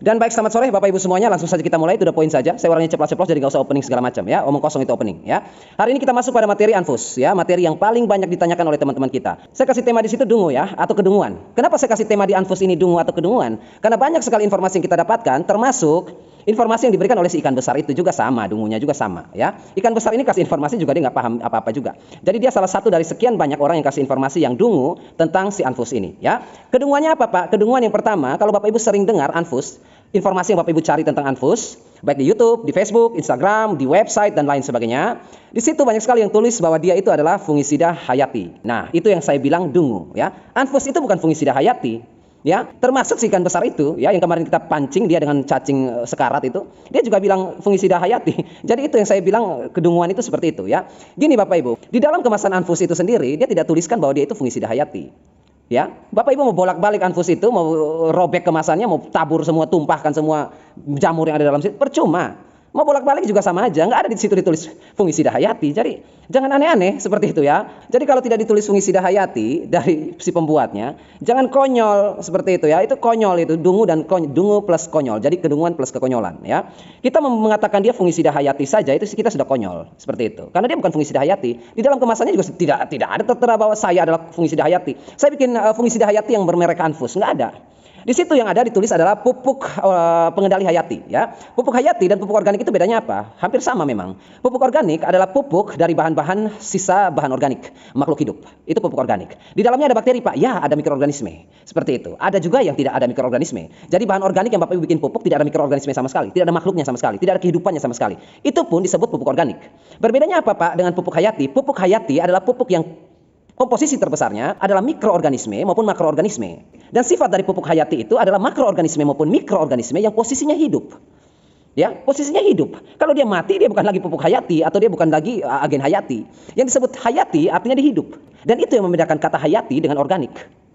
Dan baik, selamat sore Bapak Ibu semuanya. Langsung saja kita mulai, to the point saja. Saya orangnya ceplos-ceplos, jadi nggak usah opening segala macam ya. Omong kosong itu opening ya. Hari ini kita masuk pada materi Anfus ya, materi yang paling banyak ditanyakan oleh teman-teman kita. Saya kasih tema di situ dungu ya, atau kedunguan. Kenapa saya kasih tema di Anfus ini dungu atau kedunguan? Karena banyak sekali informasi yang kita dapatkan, termasuk informasi yang diberikan oleh si ikan besar itu juga sama, dungunya juga sama ya. Ikan besar ini kasih informasi juga dia nggak paham apa-apa juga. Jadi dia salah satu dari sekian banyak orang yang kasih informasi yang dungu tentang si Anfus ini ya. Kedunguannya apa Pak? Kedunguan yang pertama, kalau Bapak Ibu sering dengar Anfus, informasi yang Bapak Ibu cari tentang Anfus, baik di YouTube, di Facebook, Instagram, di website dan lain sebagainya, di situ banyak sekali yang tulis bahwa dia itu adalah fungisida hayati. Nah, itu yang saya bilang dungu ya. Anfus itu bukan fungisida hayati. Ya, termasuk si ikan besar itu ya, yang kemarin kita pancing dia dengan cacing sekarat itu, dia juga bilang fungisida hayati. Jadi itu yang saya bilang kedunguan itu seperti itu ya. Gini Bapak Ibu, di dalam kemasan Anfus itu sendiri dia tidak tuliskan bahwa dia itu fungisida hayati. Ya, Bapak Ibu mau bolak-balik Anfus itu, mau robek kemasannya, mau tabur semua, tumpahkan semua jamur yang ada dalam situ, percuma. Mau bolak-balik juga sama aja, nggak ada di situ ditulis fungisida hayati. Jadi jangan aneh-aneh seperti itu ya. Jadi kalau tidak ditulis fungisida hayati dari si pembuatnya, jangan konyol seperti itu ya. Itu konyol itu, dungu dan dungu plus konyol. Jadi kedunguan plus kekonyolan ya. Kita mengatakan dia fungisida hayati saja itu kita sudah konyol seperti itu. Karena dia bukan fungisida hayati. Di dalam kemasannya juga tidak ada tertera bahwa saya adalah fungisida hayati. Saya bikin fungisida hayati yang bermerek Anfus, nggak ada. Di situ yang ada ditulis adalah pupuk pengendali hayati ya. Pupuk hayati dan pupuk organik itu bedanya apa? Hampir sama memang. Pupuk organik adalah pupuk dari bahan-bahan sisa bahan organik makhluk hidup. Itu pupuk organik. Di dalamnya ada bakteri Pak. Ya, ada mikroorganisme. Seperti itu. Ada juga yang tidak ada mikroorganisme. Jadi bahan organik yang Bapak Ibu bikin pupuk tidak ada mikroorganisme sama sekali, tidak ada makhluknya sama sekali, tidak ada kehidupannya sama sekali. Itu pun disebut pupuk organik. Berbedanya apa Pak dengan pupuk hayati? Pupuk hayati adalah pupuk yang komposisi terbesarnya adalah mikroorganisme maupun makroorganisme. Dan sifat dari pupuk hayati itu adalah makroorganisme maupun mikroorganisme yang posisinya hidup. Ya, posisinya hidup. Kalau dia mati, dia bukan lagi pupuk hayati atau dia bukan lagi agen hayati. Yang disebut hayati artinya dia hidup. Dan itu yang membedakan kata hayati dengan organik.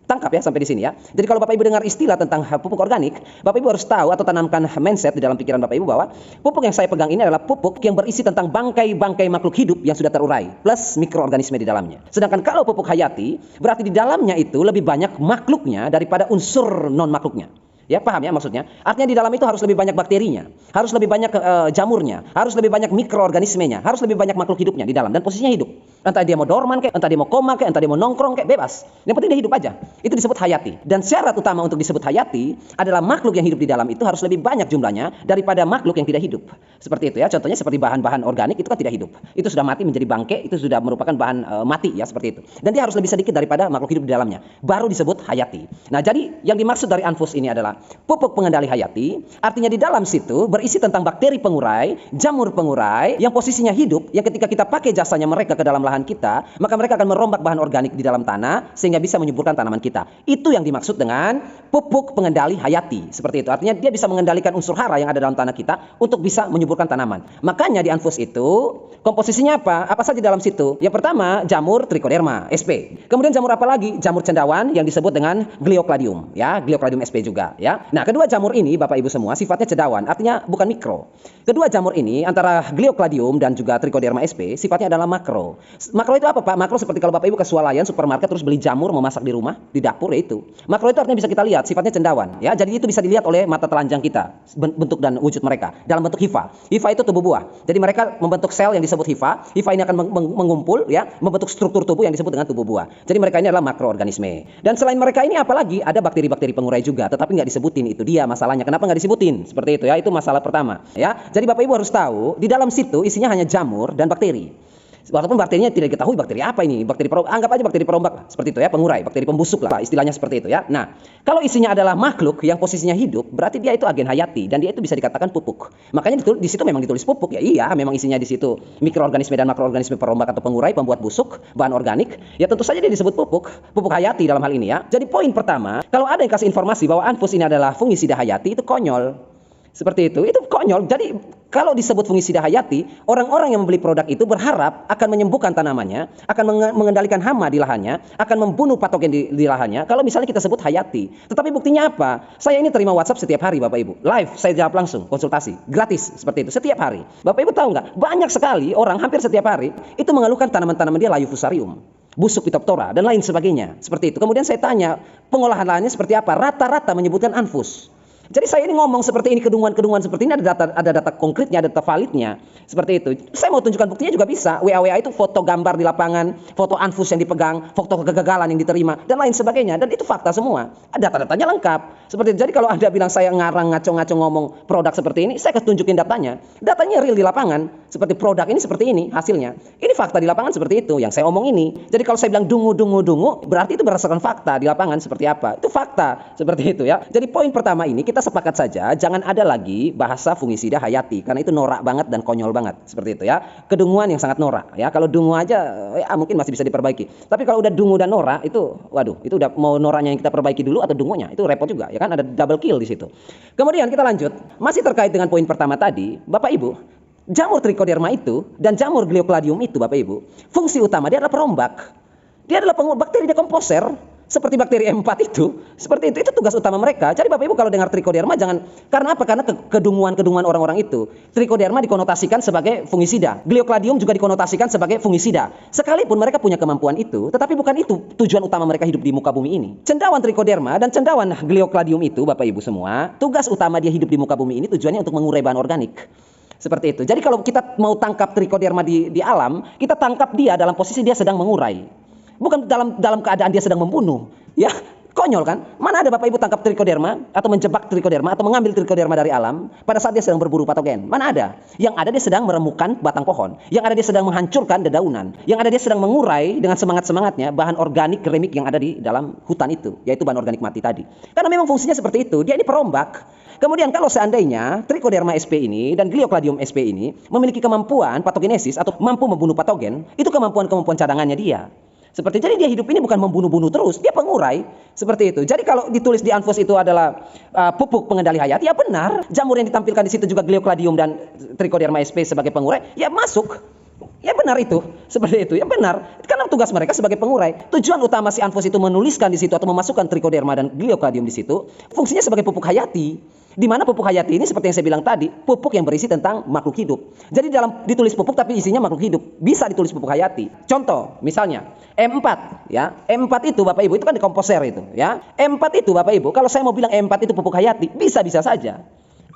Tangkap ya sampai di sini ya. Jadi kalau Bapak Ibu dengar istilah tentang pupuk organik, Bapak Ibu harus tahu atau tanamkan mindset di dalam pikiran Bapak Ibu bahwa pupuk yang saya pegang ini adalah pupuk yang berisi tentang bangkai-bangkai makhluk hidup yang sudah terurai plus mikroorganisme di dalamnya. Sedangkan kalau pupuk hayati berarti di dalamnya itu lebih banyak makhluknya daripada unsur non makhluknya. Ya, paham ya maksudnya? Artinya di dalam itu harus lebih banyak bakterinya, harus lebih banyak jamurnya, harus lebih banyak mikroorganismenya, harus lebih banyak makhluk hidupnya di dalam dan posisinya hidup. Entah dia mau dorman kayak, entah dia mau koma kayak, entah dia mau nongkrong kayak, bebas. Yang penting dia hidup aja. Itu disebut hayati. Dan syarat utama untuk disebut hayati adalah makhluk yang hidup di dalam itu harus lebih banyak jumlahnya daripada makhluk yang tidak hidup. Seperti itu ya. Contohnya seperti bahan-bahan organik itu kan tidak hidup. Itu sudah mati menjadi bangke, itu sudah merupakan bahan mati ya, seperti itu. Dan dia harus lebih sedikit daripada makhluk hidup di dalamnya. Baru disebut hayati. Nah, jadi yang dimaksud dari Anfus ini adalah pupuk pengendali hayati, artinya di dalam situ berisi tentang bakteri pengurai, jamur pengurai yang posisinya hidup, yang ketika kita pakai jasanya mereka ke dalam lahan kita, maka mereka akan merombak bahan organik di dalam tanah sehingga bisa menyuburkan tanaman kita. Itu yang dimaksud dengan pupuk pengendali hayati. Seperti itu. Artinya dia bisa mengendalikan unsur hara yang ada dalam tanah kita untuk bisa menyuburkan tanaman. Makanya di Anfus itu komposisinya apa? Apa saja dalam situ? Yang pertama, jamur Trichoderma sp. Kemudian jamur apa lagi? Jamur cendawan yang disebut dengan Gliocladium ya, Gliocladium sp juga ya. Nah, kedua jamur ini Bapak Ibu semua sifatnya cendawan, artinya bukan mikro. Kedua jamur ini antara Gliocladium dan juga Trichoderma sp sifatnya adalah makro. Makro itu apa Pak? Makro seperti kalau Bapak Ibu ke swalayan supermarket terus beli jamur mau masak di rumah, di dapur ya itu. Makro itu artinya bisa kita lihat sifatnya cendawan ya. Jadi itu bisa dilihat oleh mata telanjang kita bentuk dan wujud mereka dalam bentuk hifa. Hifa itu tubuh buah. Jadi mereka membentuk sel yang disebut hifa. Hifa ini akan mengumpul ya, membentuk struktur tubuh yang disebut dengan tubuh buah. Jadi mereka ini adalah makroorganisme. Dan selain mereka ini apalagi ada bakteri-bakteri pengurai juga, tetapi nggak disebutin. Itu dia masalahnya. Kenapa nggak disebutin? Seperti itu ya. Itu masalah pertama ya. Jadi Bapak Ibu harus tahu di dalam situ isinya hanya jamur dan bakteri. Walaupun bakterinya tidak diketahui bakteri apa ini, bakteri anggap aja bakteri perombak seperti itu ya, pengurai, bakteri pembusuk lah istilahnya seperti itu ya. Nah, kalau isinya adalah makhluk yang posisinya hidup, berarti dia itu agen hayati dan dia itu bisa dikatakan pupuk. Makanya di situ memang ditulis pupuk ya. Iya, memang isinya di situ mikroorganisme dan makroorganisme perombak atau pengurai, pembuat busuk, bahan organik. Ya tentu saja dia disebut pupuk, pupuk hayati dalam hal ini ya. Jadi poin pertama, kalau ada yang kasih informasi bahwa Anfus ini adalah fungisida hayati, itu konyol. Seperti itu konyol. Jadi kalau disebut fungisida hayati, orang-orang yang membeli produk itu berharap akan menyembuhkan tanamannya, akan mengendalikan hama di lahannya, akan membunuh patogen di lahannya. Kalau misalnya kita sebut hayati, tetapi buktinya apa? Saya ini terima WhatsApp setiap hari Bapak Ibu, live saya jawab langsung, konsultasi, gratis seperti itu setiap hari. Bapak Ibu tahu nggak? Banyak sekali orang hampir setiap hari itu mengeluhkan tanaman-tanaman dia layu fusarium, busuk Phytophthora dan lain sebagainya. Seperti itu. Kemudian saya tanya pengolahan lahannya seperti apa? Rata-rata menyebutkan Anfus. Jadi saya ini ngomong seperti ini, kedunguan-kedunguan seperti ini, ada data konkretnya, ada data validnya, seperti itu. Saya mau tunjukkan buktinya juga bisa. WA itu foto gambar di lapangan, foto anfus yang dipegang, foto kegagalan yang diterima, dan lain sebagainya. Dan itu fakta semua. Data-datanya lengkap. Seperti itu. Jadi kalau Anda bilang saya ngarang, ngaco-ngaco ngomong produk seperti ini, saya akan tunjukin datanya. Datanya real di lapangan. Seperti produk ini seperti ini hasilnya. Ini fakta di lapangan seperti itu yang saya omong ini. Jadi kalau saya bilang dungu, berarti itu berdasarkan fakta di lapangan seperti apa. Itu fakta seperti itu ya. Jadi poin pertama ini kita sepakat saja jangan ada lagi bahasa fungisida hayati karena itu norak banget dan konyol banget seperti itu ya. Kedunguan yang sangat norak ya. Kalau dungu aja ya mungkin masih bisa diperbaiki. Tapi kalau udah dungu dan norak itu waduh, itu udah mau noraknya yang kita perbaiki dulu atau dungunya. Itu repot juga ya kan, ada double kill di situ. Kemudian kita lanjut, masih terkait dengan poin pertama tadi, Bapak Ibu. Jamur trichoderma itu dan jamur gliocladium itu Bapak Ibu, fungsi utama dia adalah perombak. Dia adalah bakteri dekomposer seperti bakteri M4 itu. Seperti itu tugas utama mereka. Jadi Bapak Ibu kalau dengar trichoderma jangan, karena apa? Karena kedunguan-kedunguan orang-orang itu. Trichoderma dikonotasikan sebagai fungisida. Gliocladium juga dikonotasikan sebagai fungisida. Sekalipun mereka punya kemampuan itu, tetapi bukan itu tujuan utama mereka hidup di muka bumi ini. Cendawan trichoderma dan cendawan gliocladium itu Bapak Ibu semua, tugas utama dia hidup di muka bumi ini tujuannya untuk mengurai bahan organik. Seperti itu. Jadi kalau kita mau tangkap trichoderma di alam, kita tangkap dia dalam posisi dia sedang mengurai. Bukan dalam keadaan dia sedang membunuh. Ya, konyol kan? Mana ada Bapak Ibu tangkap trichoderma atau menjebak trichoderma atau mengambil trichoderma dari alam pada saat dia sedang berburu patogen? Mana ada? Yang ada dia sedang meremukan batang pohon. Yang ada dia sedang menghancurkan dedaunan. Yang ada dia sedang mengurai dengan semangat-semangatnya bahan organik keramik yang ada di dalam hutan itu, yaitu bahan organik mati tadi. Karena memang fungsinya seperti itu. Dia ini perombak. Kemudian kalau seandainya Trichoderma sp ini dan Gliocladium sp ini memiliki kemampuan patogenesis atau mampu membunuh patogen, itu kemampuan-kemampuan cadangannya dia. Seperti jadi dia hidup ini bukan membunuh-bunuh terus, dia pengurai seperti itu. Jadi kalau ditulis di anfus itu adalah pupuk pengendali hayati, ya benar. Jamur yang ditampilkan di situ juga Gliocladium dan Trichoderma sp sebagai pengurai, ya masuk. Ya benar itu, seperti itu. Ya benar, karena tugas mereka sebagai pengurai. Tujuan utama si anfus itu menuliskan di situ atau memasukkan Trichoderma dan Gliocladium di situ, fungsinya sebagai pupuk hayati. Di mana pupuk hayati ini seperti yang saya bilang tadi, pupuk yang berisi tentang makhluk hidup. Jadi ditulis pupuk tapi isinya makhluk hidup. Bisa ditulis pupuk hayati. Contoh, misalnya M4 ya. M4 itu Bapak Ibu itu kan dekomposer itu ya. M4 itu Bapak Ibu, kalau saya mau bilang M4 itu pupuk hayati, bisa-bisa saja.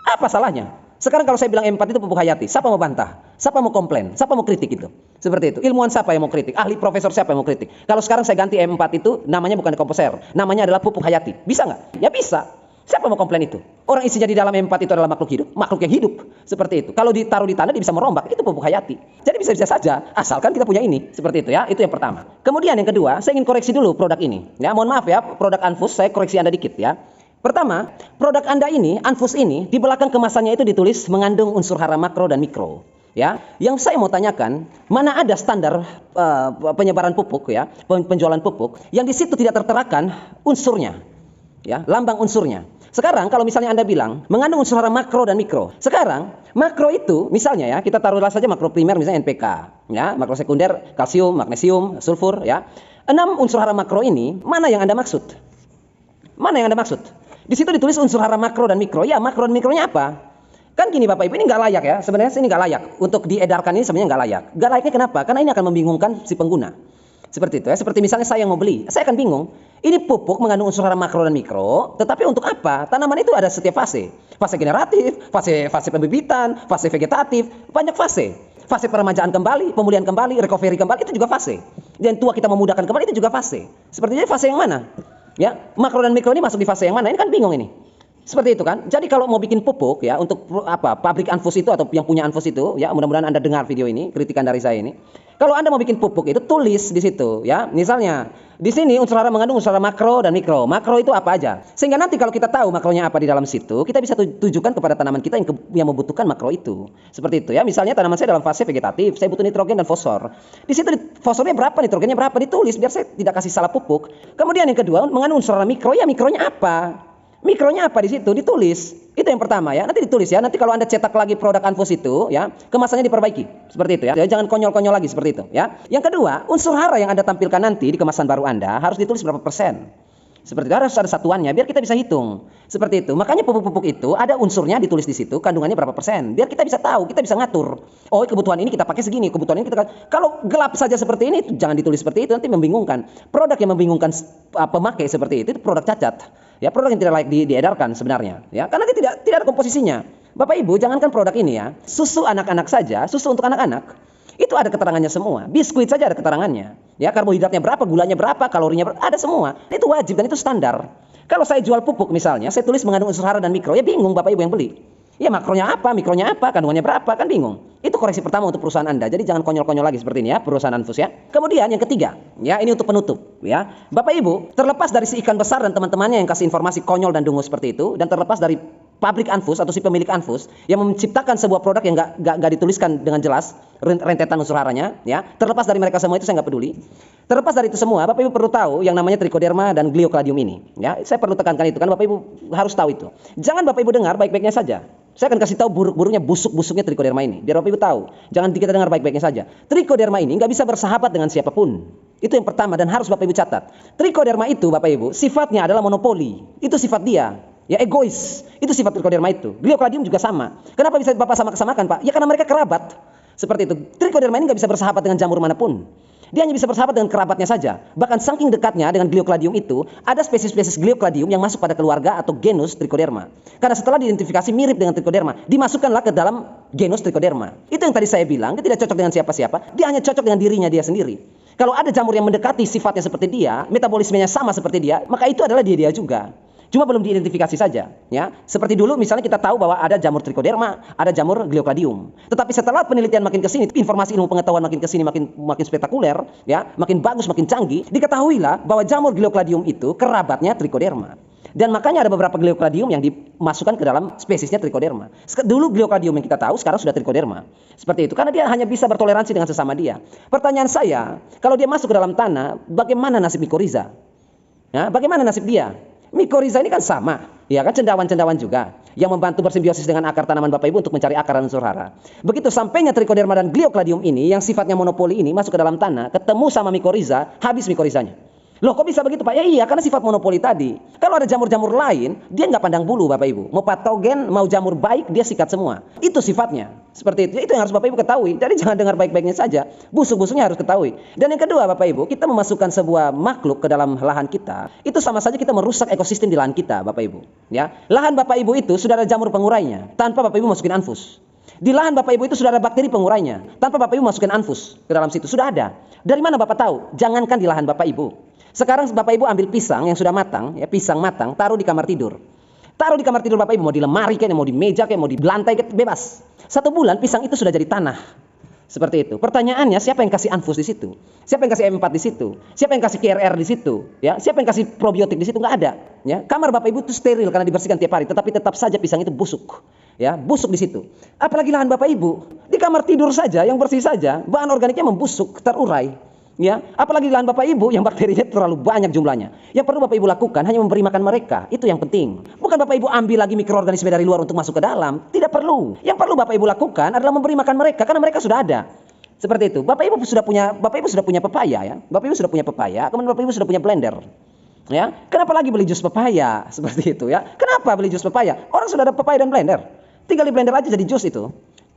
Apa salahnya? Sekarang kalau saya bilang M4 itu pupuk hayati, siapa mau bantah? Siapa mau komplain? Siapa mau kritik itu? Seperti itu. Ilmuwan siapa yang mau kritik? Ahli profesor siapa yang mau kritik? Kalau sekarang saya ganti M4 itu namanya bukan dekomposer, namanya adalah pupuk hayati. Bisa nggak? Ya bisa. Siapa mau komplain itu? Orang isinya di dalam M4 itu adalah makhluk hidup, makhluk yang hidup. Seperti itu. Kalau ditaruh di tanah dia bisa merombak, itu pupuk hayati. Jadi bisa-bisa saja, asalkan kita punya ini. Seperti itu ya, itu yang pertama. Kemudian yang kedua, saya ingin koreksi dulu produk ini. Ya, mohon maaf ya, produk Anfus, saya koreksi Anda dikit ya. Pertama, produk Anda ini, Anfus ini, di belakang kemasannya itu ditulis mengandung unsur hara makro dan mikro. Ya, yang saya mau tanyakan, mana ada standar penyebaran pupuk ya, penjualan pupuk yang di situ tidak terterakan unsurnya. Ya, lambang unsurnya. Sekarang kalau misalnya Anda bilang mengandung unsur hara makro dan mikro. Sekarang makro itu misalnya ya, kita taruhlah saja makro primer misalnya NPK, ya, makro sekunder kalsium, magnesium, sulfur ya. 6 unsur hara makro ini mana yang Anda maksud? Mana yang Anda maksud? Di situ ditulis unsur hara makro dan mikro. Ya, makro dan mikronya apa? Kan gini Bapak Ibu, ini nggak layak ya. Sebenarnya ini nggak layak untuk diedarkan, ini sebenarnya nggak layak. Nggak layaknya kenapa? Karena ini akan membingungkan si pengguna. Seperti itu ya. Seperti misalnya saya yang mau beli, saya akan bingung. Ini pupuk mengandung unsur hara makro dan mikro, tetapi untuk apa? Tanaman itu ada setiap fase. Fase generatif, fase pembibitan, fase vegetatif, banyak fase. Fase peremajaan kembali, pemulihan kembali, recovery kembali, itu juga fase. Dan tua kita memudahkan kembali, itu juga fase. Sepertinya fase yang mana? Ya, makro dan mikro ini masuk di fase yang mana? Ini kan bingung ini. Seperti itu kan. Jadi kalau mau bikin pupuk ya untuk apa? Pabrik Anfus itu atau yang punya Anfus itu ya, mudah-mudahan Anda dengar video ini, kritikan dari saya ini. Kalau Anda mau bikin pupuk itu tulis di situ ya. Misalnya di sini unsur hara mengandung unsur hara makro dan mikro. Makro itu apa aja? Sehingga nanti kalau kita tahu makronya apa di dalam situ, kita bisa tujukan kepada tanaman kita yang membutuhkan makro itu. Seperti itu ya. Misalnya tanaman saya dalam fase vegetatif, saya butuh nitrogen dan fosfor. Di situ fosfornya berapa, nitrogennya berapa, ditulis biar saya tidak kasih salah pupuk. Kemudian yang kedua, mengandung unsur hara mikro, ya mikronya apa? Mikronya apa di situ ditulis. Itu yang pertama ya. Nanti ditulis ya. Nanti kalau Anda cetak lagi produk Anfus itu ya, kemasannya diperbaiki. Seperti itu ya. Jangan konyol-konyol lagi seperti itu ya. Yang kedua, unsur hara yang Anda tampilkan nanti di kemasan baru Anda harus ditulis berapa persen. Seperti itu, harus ada satuannya biar kita bisa hitung. Seperti itu. Makanya pupuk-pupuk itu ada unsurnya ditulis di situ, kandungannya berapa persen. Biar kita bisa tahu, kita bisa ngatur. Oh, kebutuhan ini kita pakai segini, kebutuhan ini kita. Kalau gelap saja seperti ini, jangan ditulis seperti itu, nanti membingungkan. Produk yang membingungkan pemakai seperti itu produk cacat. Ya, produk yang tidak layak diedarkan sebenarnya. Ya, karena dia tidak ada komposisinya. Bapak Ibu, jangankan produk ini ya, susu anak-anak saja, susu untuk anak-anak, itu ada keterangannya semua. Biskuit saja ada keterangannya. Ya, karbohidratnya berapa, gulanya berapa, kalorinya berapa, ada semua. Itu wajib dan itu standar. Kalau saya jual pupuk misalnya, saya tulis mengandung unsur hara dan mikro, ya bingung Bapak Ibu yang beli. Ya makronya apa, mikronya apa, kandungannya berapa, kan bingung. Itu koreksi pertama untuk perusahaan Anda. Jadi jangan konyol-konyol lagi seperti ini ya, perusahaan Anfus ya. Kemudian yang ketiga, ya ini untuk penutup ya. Bapak Ibu, terlepas dari si ikan besar dan teman-temannya yang kasih informasi konyol dan dungu seperti itu, dan terlepas dari pabrik Anfus atau si pemilik Anfus yang menciptakan sebuah produk yang nggak dituliskan dengan jelas rentetan unsur haranya, ya. Terlepas dari mereka semua itu saya nggak peduli. Terlepas dari itu semua, Bapak Ibu perlu tahu yang namanya trichoderma dan gliocladium ini, ya. Saya perlu tekankan itu kan Bapak Ibu harus tahu itu. Jangan Bapak Ibu dengar baik-baiknya saja. Saya akan kasih tahu buruk-buruknya, busuk-busuknya trichoderma ini, biar Bapak Ibu tahu. Jangan kita dengar baik-baiknya saja. Trichoderma ini nggak bisa bersahabat dengan siapapun. Itu yang pertama dan harus Bapak Ibu catat. Trichoderma itu Bapak Ibu sifatnya adalah monopoli. Itu sifat dia. Ya egois, itu sifat trichoderma itu. Gliocladium juga sama. Kenapa bisa Bapak samakan Pak? Ya karena mereka kerabat. Seperti itu. Trichoderma ini nggak bisa bersahabat dengan jamur manapun. Dia hanya bisa bersahabat dengan kerabatnya saja. Bahkan saking dekatnya dengan gliocladium itu, ada spesies-spesies gliocladium yang masuk pada keluarga atau genus trichoderma. Karena setelah diidentifikasi mirip dengan trichoderma, dimasukkanlah ke dalam genus trichoderma. Itu yang tadi saya bilang, dia tidak cocok dengan siapa-siapa, dia hanya cocok dengan dirinya dia sendiri. Kalau ada jamur yang mendekati sifatnya seperti dia, metabolismenya sama seperti dia, maka itu adalah dia juga. Cuma belum diidentifikasi saja, ya. Seperti dulu misalnya kita tahu bahwa ada jamur trichoderma, ada jamur gliocladium. Tetapi setelah penelitian makin ke sini, informasi ilmu pengetahuan makin ke sini makin spektakuler, ya, makin bagus, makin canggih, diketahuilah bahwa jamur gliocladium itu kerabatnya trichoderma. Dan makanya ada beberapa gliocladium yang dimasukkan ke dalam spesiesnya trichoderma. Dulu gliocladium yang kita tahu, sekarang sudah trichoderma. Seperti itu, karena dia hanya bisa bertoleransi dengan sesama dia. Pertanyaan saya, kalau dia masuk ke dalam tanah, bagaimana nasib mycorrhiza? Ya, bagaimana nasib dia? Mycorrhiza ini kan sama, ya kan, cendawan-cendawan juga yang membantu bersimbiosis dengan akar tanaman Bapak Ibu untuk mencari akar dan unsur hara. Begitu sampainya trichoderma dan gliocladium ini yang sifatnya monopoli ini masuk ke dalam tanah, ketemu sama mycorrhiza, habis mycorrhizanya. Loh kok bisa begitu Pak? Ya iya, karena sifat monopoli tadi. Kalau ada jamur-jamur lain, dia nggak pandang bulu Bapak Ibu. Mau patogen, mau jamur baik, dia sikat semua. Itu sifatnya. Seperti itu. Itu yang harus Bapak Ibu ketahui. Jadi jangan dengar baik-baiknya saja. Busuk-busuknya harus ketahui. Dan yang kedua Bapak Ibu, kita memasukkan sebuah makhluk ke dalam lahan kita. Itu sama saja kita merusak ekosistem di lahan kita Bapak Ibu. Ya, lahan Bapak Ibu itu sudah ada jamur pengurainya. Tanpa Bapak Ibu masukin Anfus. Di lahan Bapak Ibu itu sudah ada bakteri pengurainya. Tanpa Bapak Ibu masukin Anfus ke dalam situ. Sudah ada. Dari mana Bapak tahu? Jangankan di lahan Bapak Ibu. Sekarang Bapak Ibu ambil pisang yang sudah matang, ya pisang matang, taruh di kamar tidur. Taruh di kamar tidur Bapak Ibu, mau di lemari kayak, mau di meja kayak, mau di lantai kayak, bebas. 1 bulan pisang itu sudah jadi tanah. Seperti itu. Pertanyaannya, siapa yang kasih Anfus di situ? Siapa yang kasih M4 di situ? Siapa yang kasih KRR di situ? Ya, siapa yang kasih probiotik di situ? Nggak ada. Ya, kamar Bapak Ibu itu steril karena dibersihkan tiap hari, tetapi tetap saja pisang itu busuk. Ya, busuk di situ. Apalagi lahan Bapak Ibu, di kamar tidur saja yang bersih saja, bahan organiknya membusuk, terurai. Ya, apalagi di lahan Bapak Ibu yang bakterinya terlalu banyak jumlahnya. Yang perlu Bapak Ibu lakukan hanya memberi makan mereka. Itu yang penting. Bukan Bapak Ibu ambil lagi mikroorganisme dari luar untuk masuk ke dalam. Tidak perlu. Yang perlu Bapak Ibu lakukan adalah memberi makan mereka karena mereka sudah ada. Seperti itu. Bapak Ibu sudah punya pepaya ya. Bapak Ibu sudah punya pepaya, kemudian Bapak Ibu sudah punya blender. Ya, kenapa lagi beli jus pepaya? Seperti itu ya. Kenapa beli jus pepaya? Orang sudah ada pepaya dan blender. Tinggal di blender aja jadi jus itu.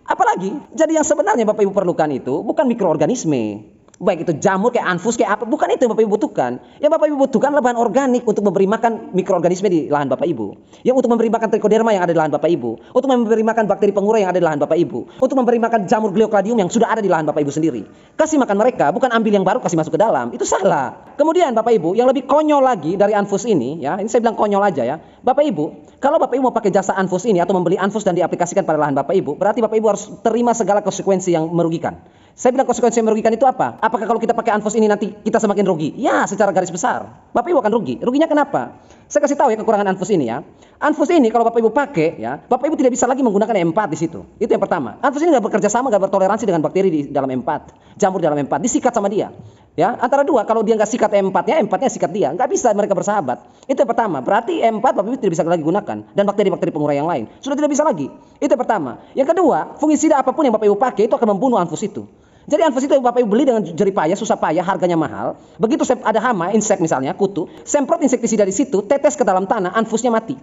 Apalagi, jadi yang sebenarnya Bapak Ibu perlukan itu bukan mikroorganisme. Baik itu jamur kayak Anfus kayak apa, bukan itu yang Bapak Ibu butuhkan. Yang Bapak Ibu butuhkan adalah bahan organik untuk memberi makan mikroorganisme di lahan Bapak Ibu. Yang untuk memberi makan trichoderma yang ada di lahan Bapak Ibu. Untuk memberi makan bakteri pengurai yang ada di lahan Bapak Ibu. Untuk memberi makan jamur gliocladium yang sudah ada di lahan Bapak Ibu sendiri. Kasih makan mereka, bukan ambil yang baru kasih masuk ke dalam. Itu salah. Kemudian Bapak Ibu, yang lebih konyol lagi dari Anfus ini, ya, ini saya bilang konyol aja ya. Bapak Ibu, kalau Bapak Ibu mau pakai jasa Anfus ini atau membeli Anfus dan diaplikasikan pada lahan Bapak Ibu, berarti Bapak Ibu harus terima segala konsekuensi yang merugikan. Saya bilang konsekuensi yang merugikan itu apa? Apakah kalau kita pakai Anfus ini nanti kita semakin rugi? Ya, secara garis besar. Bapak Ibu akan rugi. Ruginya kenapa? Saya kasih tahu ya kekurangan Anfus ini ya. Anfus ini kalau Bapak Ibu pakai ya, Bapak Ibu tidak bisa lagi menggunakan M4 di situ. Itu yang pertama. Anfus ini nggak bekerja sama, nggak bertoleransi dengan bakteri di dalam M4, jamur di dalam M4, disikat sama dia. Ya, antara dua, kalau dia nggak sikat M4-nya, M4-nya sikat dia, nggak bisa mereka bersahabat. Itu yang pertama. Berarti M4 Bapak Ibu tidak bisa lagi gunakan dan bakteri-bakteri pengurai yang lain sudah tidak bisa lagi. Itu yang pertama. Yang kedua, fungisida apapun yang Bapak Ibu pakai itu akan membunuh Anfus itu. Jadi Anfus itu Bapak Ibu beli dengan jerih payah, susah payah, harganya mahal. Begitu ada hama, insek misalnya, kutu, semprot insektisida di situ, tetes ke dalam tanah, Anfusnya mati.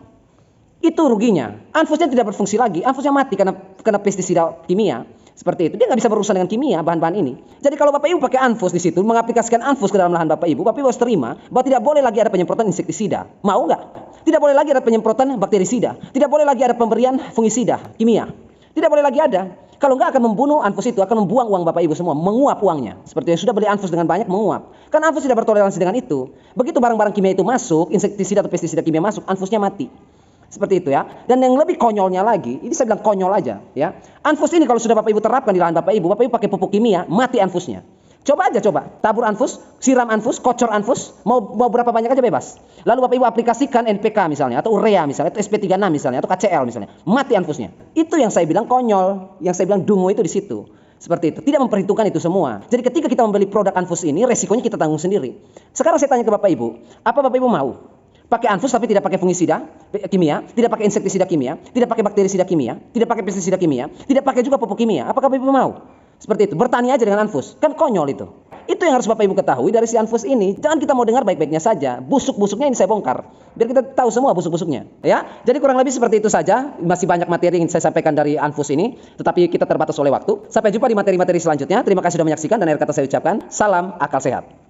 Itu ruginya. Anfusnya tidak berfungsi lagi, Anfusnya mati karena pestisida kimia. Seperti itu. Dia nggak bisa berurusan dengan kimia, bahan-bahan ini. Jadi kalau Bapak Ibu pakai anfus di situ, mengaplikasikan anfus ke dalam lahan Bapak Ibu harus terima bahwa tidak boleh lagi ada penyemprotan insektisida. Mau nggak? Tidak boleh lagi ada penyemprotan bakterisida. Tidak boleh lagi ada pemberian fungisida, kimia. Tidak boleh lagi ada. Kalau nggak akan membunuh anfus itu, akan membuang uang Bapak Ibu semua, menguap uangnya. Seperti yang sudah beli anfus dengan banyak, menguap. Kan anfus tidak bertoleransi dengan itu. Begitu barang-barang kimia itu masuk, insektisida atau pestisida kimia masuk, anfusnya mati. Seperti itu ya. Dan yang lebih konyolnya lagi, ini saya bilang konyol aja ya. Anfus ini kalau sudah Bapak Ibu terapkan di lahan Bapak Ibu pakai pupuk kimia, mati anfusnya. Coba aja coba, tabur anfus, siram anfus, kocor anfus, mau berapa banyak aja bebas. Lalu Bapak Ibu aplikasikan NPK misalnya, atau urea misalnya, atau SP36 misalnya, atau KCL misalnya, mati anfusnya. Itu yang saya bilang konyol, yang saya bilang dungu itu di situ. Seperti itu, tidak memperhitungkan itu semua. Jadi ketika kita membeli produk anfus ini, resikonya kita tanggung sendiri. Sekarang saya tanya ke Bapak Ibu, apa Bapak Ibu mau? Pakai anfus tapi tidak pakai fungisida kimia, tidak pakai insektisida kimia, tidak pakai bakterisida kimia, tidak pakai pestisida kimia, tidak pakai juga pupuk kimia. Apakah Bapak Ibu mau? Seperti itu, bertani aja dengan anfus. Kan konyol itu. Itu yang harus Bapak Ibu ketahui dari si anfus ini. Jangan kita mau dengar baik-baiknya saja. Busuk-busuknya ini saya bongkar. Biar kita tahu semua busuk-busuknya. Ya, jadi kurang lebih seperti itu saja. Masih banyak materi yang saya sampaikan dari anfus ini. Tetapi kita terbatas oleh waktu. Sampai jumpa di materi-materi selanjutnya. Terima kasih sudah menyaksikan dan akhir kata saya ucapkan, salam akal sehat.